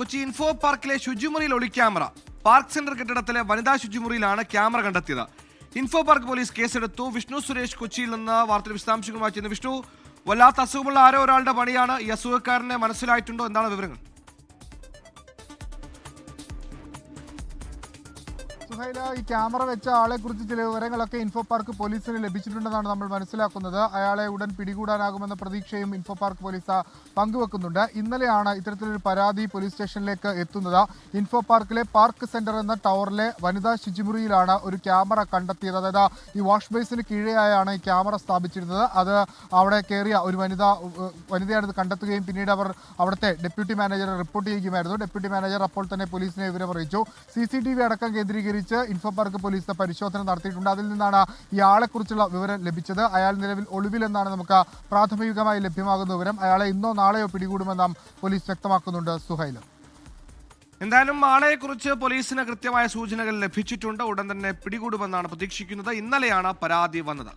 Kochi info പാർക്കിലെ ശുചിമുറിയിൽ ഒളി camera. Park centre കെട്ടിടത്തിലെ വനിതാ ശുചിമുറിയിലാണ് ക്യാമറ കണ്ടെത്തിയത്. ഇൻഫോ പാർക്ക് പോലീസ് കേസെടുത്തു. വിഷ്ണു സുരേഷ് കൊച്ചിയിൽ നിന്ന് വാർത്തയുടെ വിശദാംശങ്ങളുമായി ചെയ്യുന്നു. വിഷ്ണു, വല്ലാത്ത അസുഖമുള്ള ആരോ ഒരാളുടെ പണിയാണ്. ഈ അസുഖക്കാരനെ മനസ്സിലായിട്ടുണ്ടോ? എന്താണ് വിവരങ്ങൾ? സുഹൈല, ഈ ക്യാമറ വെച്ച ആളെ കുറിച്ച് ചില വിവരങ്ങളൊക്കെ ഇൻഫോ പാർക്ക് പോലീസിന് ലഭിച്ചിട്ടുണ്ടെന്നാണ് നമ്മൾ മനസ്സിലാക്കുന്നത്. അയാളെ ഉടൻ പിടികൂടാനാകുമെന്ന പ്രതീക്ഷയും ഇൻഫോ പാർക്ക് പോലീസ് പങ്കുവെക്കുന്നുണ്ട്. ഇന്നലെയാണ് ഇത്തരത്തിലൊരു പരാതി പോലീസ് സ്റ്റേഷനിലേക്ക് എത്തുന്നത്. ഇൻഫോ പാർക്കിലെ പാർക്ക് സെന്റർ എന്ന ടവറിലെ വനിതാ ശുചിമുറിയിലാണ് ഒരു ക്യാമറ കണ്ടെത്തിയത്. അതായത് ഈ വാഷ് ബേസിന് കീഴെയായാണ് ഈ ക്യാമറ സ്ഥാപിച്ചിരുന്നത്. അത് അവിടെ കയറിയ ഒരു വനിതയാണ് ഇത് കണ്ടെത്തുകയും പിന്നീട് അവർ അവിടുത്തെ ഡെപ്യൂട്ടി മാനേജറെ റിപ്പോർട്ട് ചെയ്യുകയായിരുന്നു. ഡെപ്യൂട്ടി മാനേജർ അപ്പോൾ തന്നെ പോലീസിനെ വിവരം അറിയിച്ചു. CCTV അടക്കം കേന്ദ്രീകരിച്ച് ഇൻഫോ പാർക്ക് പോലീസ് പരിശോധന നടത്തിയിട്ടുണ്ട്. അതിൽ നിന്നാണ് ഇയാളെക്കുറിച്ചുള്ള വിവരം ലഭിച്ചത്. അയാൾ നിലവിൽ ഒളിവിലെന്നാണ് നമുക്ക് പ്രാഥമികമായി ലഭ്യമാകുന്ന വിവരം. അയാളെ ഇന്നോ നാളെയോ പിടികൂടുമെന്നും പോലീസ് വ്യക്തമാക്കുന്നുണ്ട്. സുഹൈൽ, എന്തായാലും ആളെക്കുറിച്ച് പോലീസിന് കൃത്യമായ സൂചനകൾ ലഭിച്ചിട്ടുണ്ട്. ഉടൻ തന്നെ പിടികൂടുമെന്നാണ് പ്രതീക്ഷിക്കുന്നത്. ഇന്നലെയാണ് പരാതി വന്നത്.